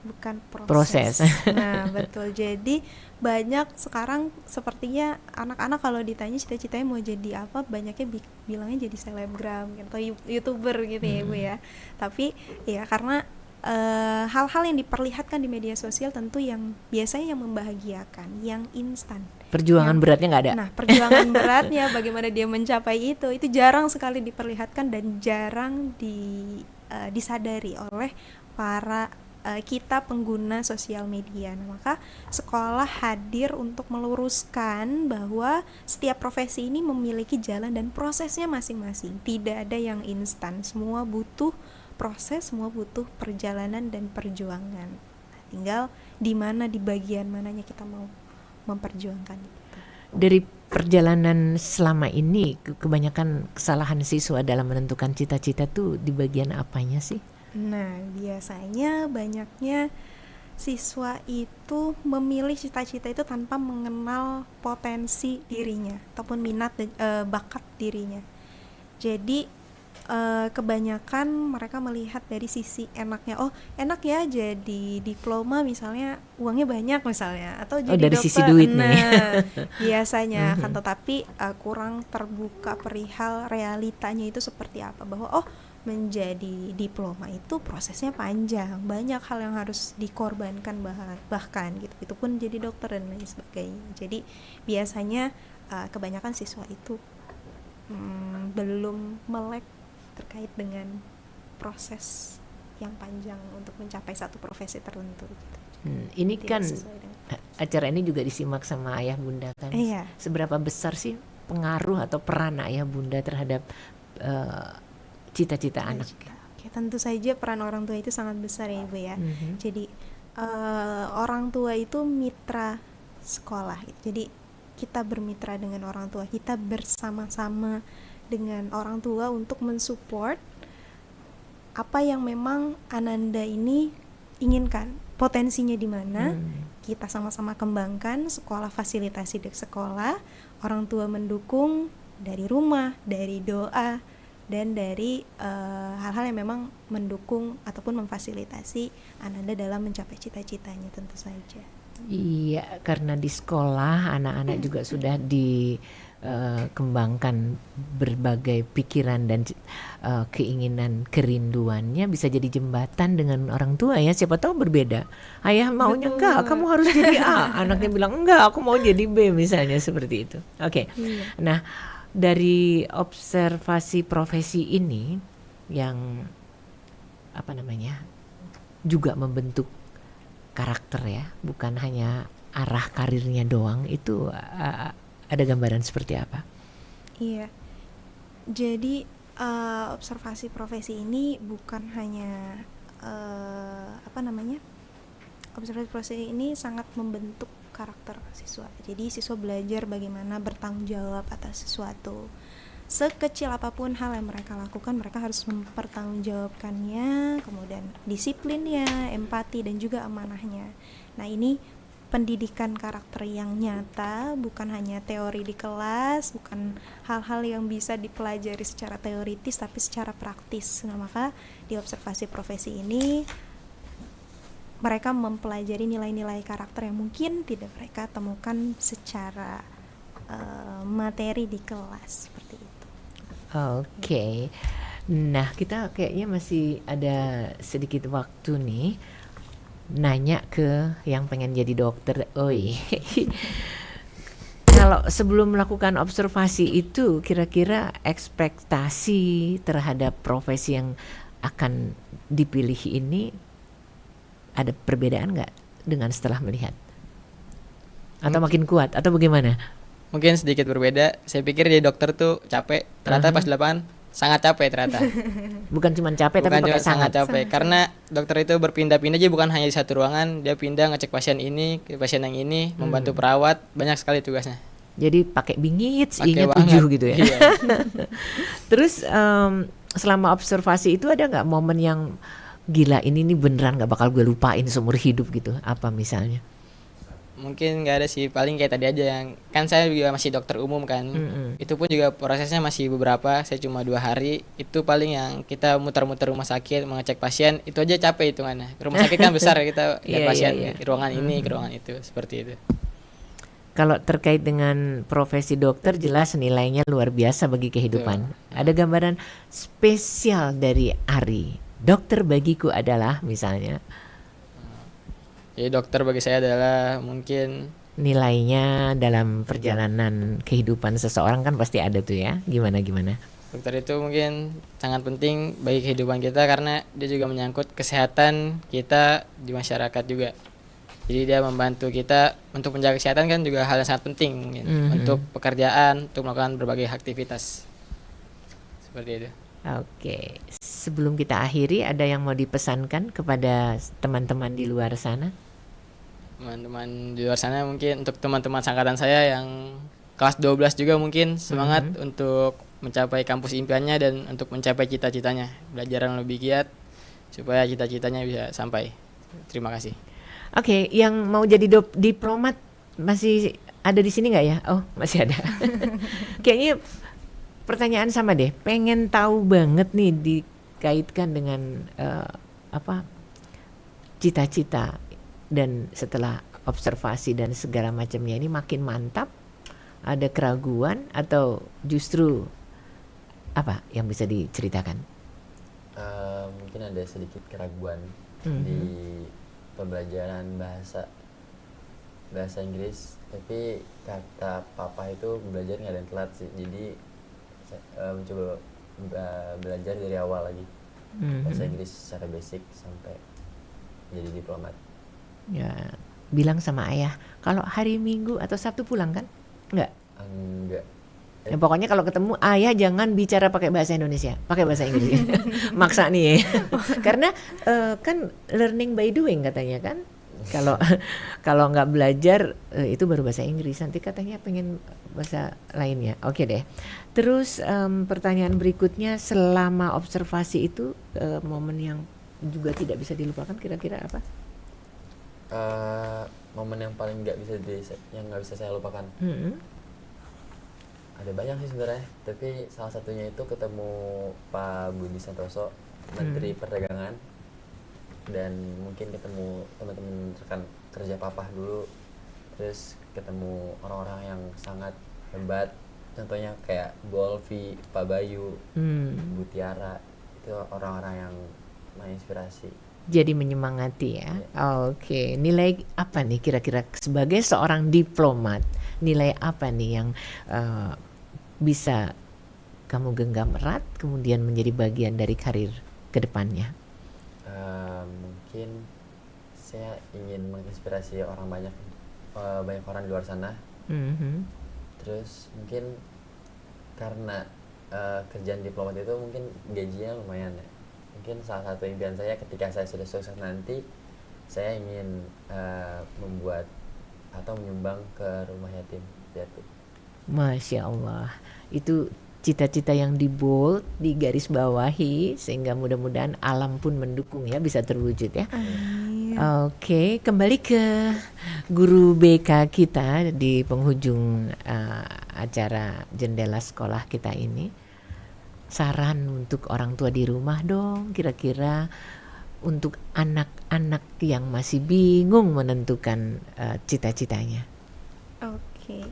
bukan proses. Nah, betul. Jadi banyak sekarang sepertinya anak-anak kalau ditanya cita-citanya mau jadi apa, banyaknya bilangnya jadi selebgram gitu, atau YouTuber gitu ya, Bu ya. Tapi ya karena hal-hal yang diperlihatkan di media sosial tentu yang biasanya yang membahagiakan, yang instan. Perjuangan beratnya nggak ada. Nah, perjuangan beratnya bagaimana dia mencapai itu jarang sekali diperlihatkan dan jarang disadari oleh para kita pengguna sosial media. Nah, maka sekolah hadir untuk meluruskan bahwa setiap profesi ini memiliki jalan dan prosesnya masing-masing. Tidak ada yang instan, semua butuh proses, semua butuh perjalanan dan perjuangan. Nah, tinggal di mana, di bagian mananya kita mau memperjuangkan itu. Dari perjalanan selama ini, kebanyakan kesalahan siswa dalam menentukan cita-cita tuh di bagian apanya sih? Nah, biasanya banyaknya siswa itu memilih cita-cita itu tanpa mengenal potensi dirinya ataupun minat dan bakat dirinya. Jadi kebanyakan mereka melihat dari sisi enaknya. Oh, enak ya jadi diploma misalnya, uangnya banyak misalnya, atau jadi dari dokter. sisi duit nih. Biasanya kan, tetapi kurang terbuka perihal realitanya itu seperti apa, bahwa menjadi diploma itu prosesnya panjang, banyak hal yang harus dikorbankan bahkan gitu. Itu pun jadi dokter dan lain sebagainya. Jadi biasanya kebanyakan siswa itu belum melek terkait dengan proses yang panjang untuk mencapai satu profesi tertentu gitu. Ini Tidak kan sesuai dengan acara ini juga disimak sama ayah bunda kan. Iya. Seberapa besar sih pengaruh atau peran ayah bunda terhadap cita-cita anak? Oke, tentu saja peran orang tua itu sangat besar ya, Ibu ya. Jadi orang tua itu mitra sekolah. Jadi kita bermitra dengan orang tua, kita bersama-sama dengan orang tua untuk mensupport apa yang memang Ananda ini inginkan, potensinya di mana, kita sama-sama kembangkan, sekolah fasilitasi di sekolah, orang tua mendukung dari rumah, dari doa, dan dari hal-hal yang memang mendukung ataupun memfasilitasi Ananda dalam mencapai cita-citanya tentu saja. Iya, karena di sekolah anak-anak juga sudah dikembangkan berbagai pikiran dan keinginan, kerinduannya bisa jadi jembatan dengan orang tua ya. Siapa tahu berbeda. Ayah maunya enggak, kamu harus jadi A. Anaknya bilang enggak, aku mau jadi B misalnya, seperti itu. Oke. Nah, dari observasi profesi ini yang juga membentuk karakter ya, bukan hanya arah karirnya doang, itu ada gambaran seperti apa? Iya, jadi observasi profesi ini bukan hanya observasi profesi ini sangat membentuk karakter siswa. Jadi siswa belajar bagaimana bertanggung jawab atas sesuatu. Sekecil apapun hal yang mereka lakukan, mereka harus mempertanggungjawabkannya, kemudian disiplinnya, empati, dan juga amanahnya. Nah, ini pendidikan karakter yang nyata, bukan hanya teori di kelas, bukan hal-hal yang bisa dipelajari secara teoritis, tapi secara praktis. Nah, maka di observasi profesi ini mereka mempelajari nilai-nilai karakter yang mungkin tidak mereka temukan secara materi di kelas, seperti itu. Oke. Nah, kita kayaknya masih ada sedikit waktu nih nanya ke yang pengen jadi dokter. Kalau sebelum melakukan observasi itu, kira-kira ekspektasi terhadap profesi yang akan dipilih ini ada perbedaan nggak dengan setelah melihat? Atau makin kuat atau bagaimana? Mungkin sedikit berbeda. Saya pikir jadi dokter tuh capek. Ternyata pas di lapangan sangat capek ternyata. Bukan cuma capek tapi Bukan pakai cuma sangat capek. Karena dokter itu berpindah-pindah aja, bukan hanya di satu ruangan. Dia pindah ngecek pasien ini ke pasien yang ini, membantu perawat, banyak sekali tugasnya. Jadi pakai bingit, Pakai ingat banget. 7 gitu ya. Iya. Terus selama observasi itu ada nggak momen yang gila ini nih beneran nggak bakal gue lupain seumur hidup gitu? Apa misalnya? Mungkin nggak ada sih, paling kayak tadi aja yang kan saya juga masih dokter umum kan. Itu pun juga prosesnya masih beberapa, saya cuma 2 hari. Itu paling yang kita muter-muter rumah sakit mengecek pasien, itu aja capek hitungannya. Rumah sakit kan besar, kita lihat Iya, pasien iya. ke ruangan ini, ke ruangan itu, seperti itu. Kalau terkait dengan profesi dokter jelas nilainya luar biasa bagi kehidupan. Ada gambaran spesial dari Ari. Dokter bagiku adalah misalnya Jadi dokter bagi saya adalah mungkin nilainya dalam perjalanan kehidupan seseorang kan pasti ada tuh ya. Gimana? dokter itu mungkin sangat penting bagi kehidupan kita karena dia juga menyangkut kesehatan kita di masyarakat juga. Jadi dia membantu kita untuk menjaga kesehatan kan juga hal yang sangat penting mungkin untuk pekerjaan, untuk melakukan berbagai aktivitas. Seperti itu. Oke, sebelum kita akhiri ada yang mau dipesankan kepada teman-teman di luar sana? Teman-teman di luar sana mungkin untuk teman-teman angkatan saya yang kelas 12 juga mungkin semangat untuk mencapai kampus impiannya dan untuk mencapai cita-citanya. Belajar yang lebih giat supaya cita-citanya bisa sampai. Terima kasih. Oke, yang mau jadi diplomat masih ada di sini nggak ya? Oh, masih ada. Kayaknya pertanyaan sama deh. Pengen tahu banget nih dikaitkan dengan cita-cita dan setelah observasi dan segala macamnya ini makin mantap. Ada keraguan atau justru apa yang bisa diceritakan? Mungkin ada sedikit keraguan di pembelajaran bahasa Inggris, tapi kata papa itu belajar nggak ada yang telat sih, jadi mencoba belajar dari awal lagi bahasa Inggris secara basic sampai jadi diplomat. Ya, bilang sama ayah kalau hari Minggu atau Sabtu pulang kan? Enggak. Ya, pokoknya kalau ketemu ayah jangan bicara pakai bahasa Indonesia, pakai bahasa Inggris. Maksa nih ya. Karena kan learning by doing katanya kan. Kalau nggak belajar itu baru bahasa Inggris. Nanti katanya pengen bahasa lainnya. Oke deh. Terus pertanyaan berikutnya, selama observasi itu momen yang juga tidak bisa dilupakan kira-kira apa? Momen yang paling nggak bisa saya lupakan. Ada banyak sih sebenarnya, tapi salah satunya itu ketemu Pak Budi Santoso, Menteri Perdagangan, dan mungkin ketemu teman-teman rekan kerja papa dulu, terus ketemu orang-orang yang sangat hebat, contohnya kayak Bu Olvi, Pak Bayu, Bu Tiara, itu orang-orang yang menginspirasi. Jadi menyemangati ya. Oke, nilai apa nih kira-kira sebagai seorang diplomat? Nilai apa nih yang bisa kamu genggam erat kemudian menjadi bagian dari karir ke depannya? Mungkin saya ingin menginspirasi banyak orang di luar sana. Terus mungkin karena kerjaan diplomat itu mungkin gajinya lumayan ya. Mungkin salah satu impian saya ketika saya sudah sukses nanti, saya ingin membuat atau menyumbang ke rumah yatim piatu. Masya Allah, itu cita-cita yang dibold, digaris bawahi, sehingga mudah-mudahan alam pun mendukung ya, bisa terwujud ya. Oke, kembali ke guru BK kita di penghujung acara jendela sekolah kita ini. Saran untuk orang tua di rumah dong, kira-kira untuk anak-anak yang masih bingung menentukan cita-citanya. Oke.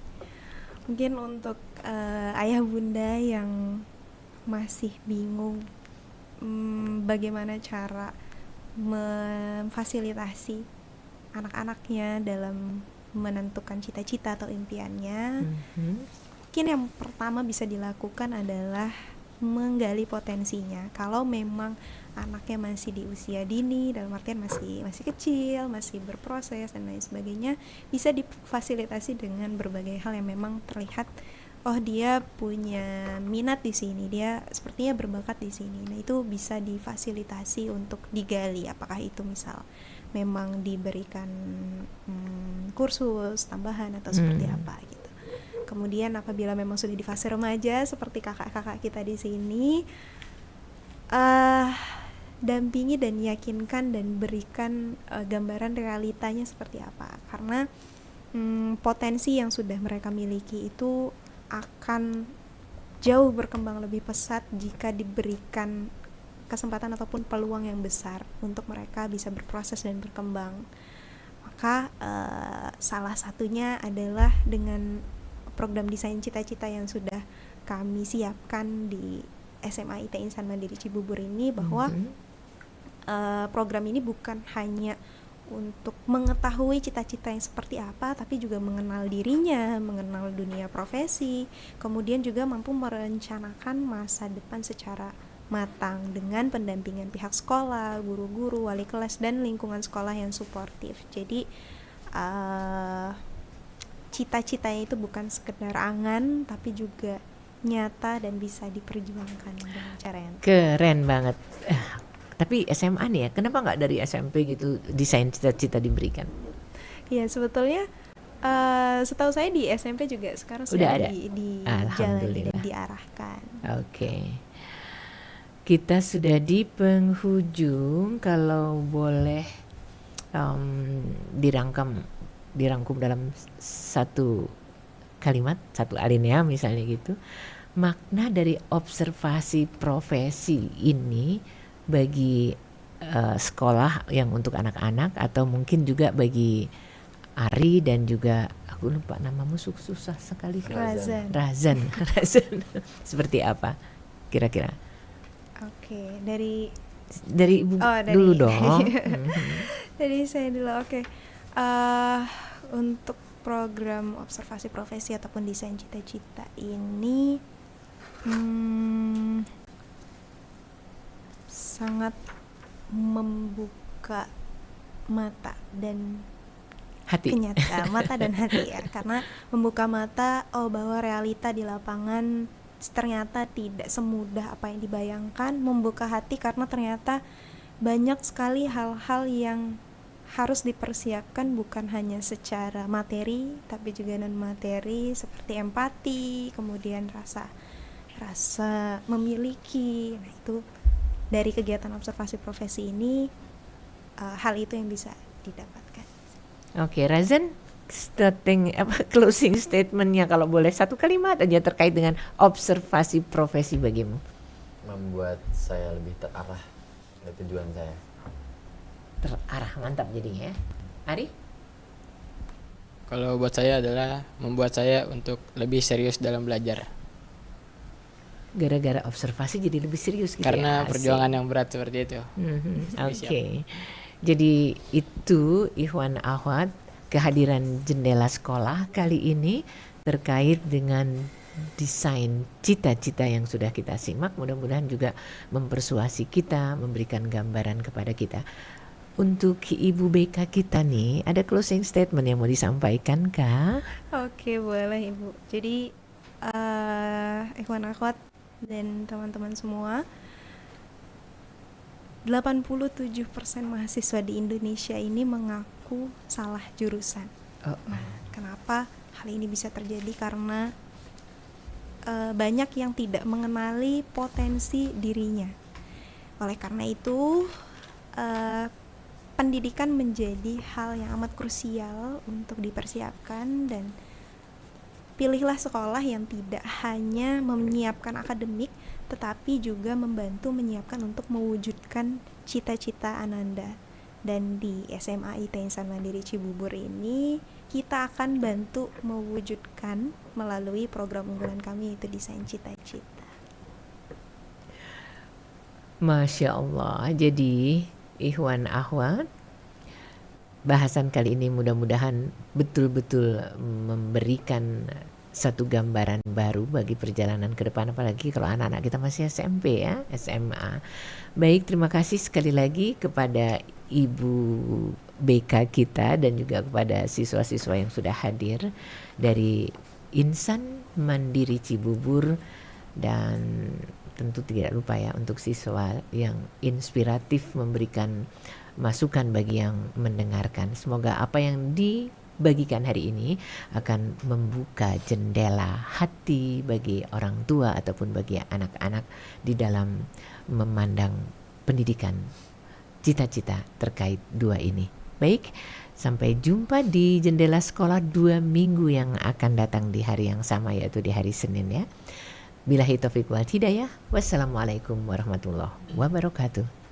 Mungkin untuk ayah bunda yang masih bingung bagaimana cara memfasilitasi anak-anaknya dalam menentukan cita-cita atau impiannya, mungkin yang pertama bisa dilakukan adalah menggali potensinya. Kalau memang anaknya masih di usia dini, dalam artian masih kecil, masih berproses dan lain sebagainya, bisa difasilitasi dengan berbagai hal yang memang terlihat, oh dia punya minat di sini, dia sepertinya berbakat di sini. Nah, itu bisa difasilitasi untuk digali, apakah itu misal memang diberikan kursus tambahan atau seperti apa gitu. Kemudian apabila memang sudah di fase remaja seperti kakak-kakak kita di sini, dampingi dan yakinkan dan berikan gambaran realitanya seperti apa, karena potensi yang sudah mereka miliki itu akan jauh berkembang lebih pesat jika diberikan kesempatan ataupun peluang yang besar untuk mereka bisa berproses dan berkembang. Maka salah satunya adalah dengan program desain cita-cita yang sudah kami siapkan di SMA IT Insan Mandiri Cibubur ini, bahwa program ini bukan hanya untuk mengetahui cita-cita yang seperti apa, tapi juga mengenal dirinya, mengenal dunia profesi, kemudian juga mampu merencanakan masa depan secara matang dengan pendampingan pihak sekolah, guru-guru, wali kelas, dan lingkungan sekolah yang suportif. Jadi cita-citanya itu bukan sekedar angan, tapi juga nyata dan bisa diperjuangkan dengan cara yang Keren banget. Tapi SMA nih ya, kenapa nggak dari SMP gitu desain cita-cita diberikan? ya sebetulnya setahu saya di SMP juga sekarang Udah sudah ada? dijalani Alhamdulillah. dan diarahkan. Oke. Kita sudah di penghujung, kalau boleh dirangkum dalam satu kalimat, satu alinea misalnya gitu, makna dari observasi profesi ini bagi sekolah yang untuk anak-anak, atau mungkin juga bagi Ari dan juga aku lupa namamu, susah sekali. Razan. Seperti apa kira-kira? Oke, dari Ibu dari dulu dong. dari saya dulu. Oke. Untuk program observasi profesi ataupun desain cita-cita ini sangat membuka mata dan Hati. mata dan hati ya, karena membuka mata bahwa realita di lapangan ternyata tidak semudah apa yang dibayangkan. Membuka hati karena ternyata banyak sekali hal-hal yang harus dipersiapkan, bukan hanya secara materi tapi juga non materi, seperti empati, kemudian rasa memiliki. Nah, itu dari kegiatan observasi profesi ini hal itu yang bisa didapatkan. Oke, Razan, closing statementnya kalau boleh satu kalimat aja terkait dengan observasi profesi bagimu. Membuat saya lebih terarah ke tujuan saya. Terarah, mantap jadinya ya. Ari? Kalau buat saya adalah membuat saya untuk lebih serius dalam belajar. Gara-gara observasi jadi lebih serius gitu Karena ya? perjuangan yang berat seperti itu. Oke. Jadi itu Ikhwan Akhwat, kehadiran Jendela Sekolah kali ini terkait dengan desain cita-cita yang sudah kita simak. Mudah-mudahan juga mempersuasi kita, memberikan gambaran kepada kita. Untuk Ibu BK kita nih, ada closing statement yang mau disampaikan kah? Oke, boleh Ibu. Jadi Ikhwan Akhwat dan teman-teman semua, 87% mahasiswa di Indonesia ini mengaku salah jurusan. Nah, kenapa hal ini bisa terjadi? Karena banyak yang tidak mengenali potensi dirinya. Oleh karena itu, pendidikan menjadi hal yang amat krusial untuk dipersiapkan, dan pilihlah sekolah yang tidak hanya menyiapkan akademik, tetapi juga membantu menyiapkan untuk mewujudkan cita-cita Ananda. Dan di SMA IT Insan Mandiri Cibubur ini, kita akan bantu mewujudkan melalui program unggulan kami, yaitu desain cita-cita. Masya Allah. Jadi Ikhwan Akhwat, bahasan kali ini mudah-mudahan betul-betul memberikan satu gambaran baru bagi perjalanan ke depan, apalagi kalau anak-anak kita masih SMP ya, SMA. Baik, terima kasih sekali lagi kepada Ibu BK kita dan juga kepada siswa-siswa yang sudah hadir dari Insan Mandiri Cibubur, dan tentu tidak lupa ya untuk siswa yang inspiratif memberikan masukan bagi yang mendengarkan. Semoga apa yang dibagikan hari ini akan membuka jendela hati bagi orang tua ataupun bagi anak-anak di dalam memandang pendidikan, cita-cita terkait dua ini. Baik, sampai jumpa di jendela sekolah 2 minggu yang akan datang di hari yang sama, yaitu di hari Senin ya. Billahi taufiq wal hidayah. Wassalamualaikum warahmatullahi wabarakatuh.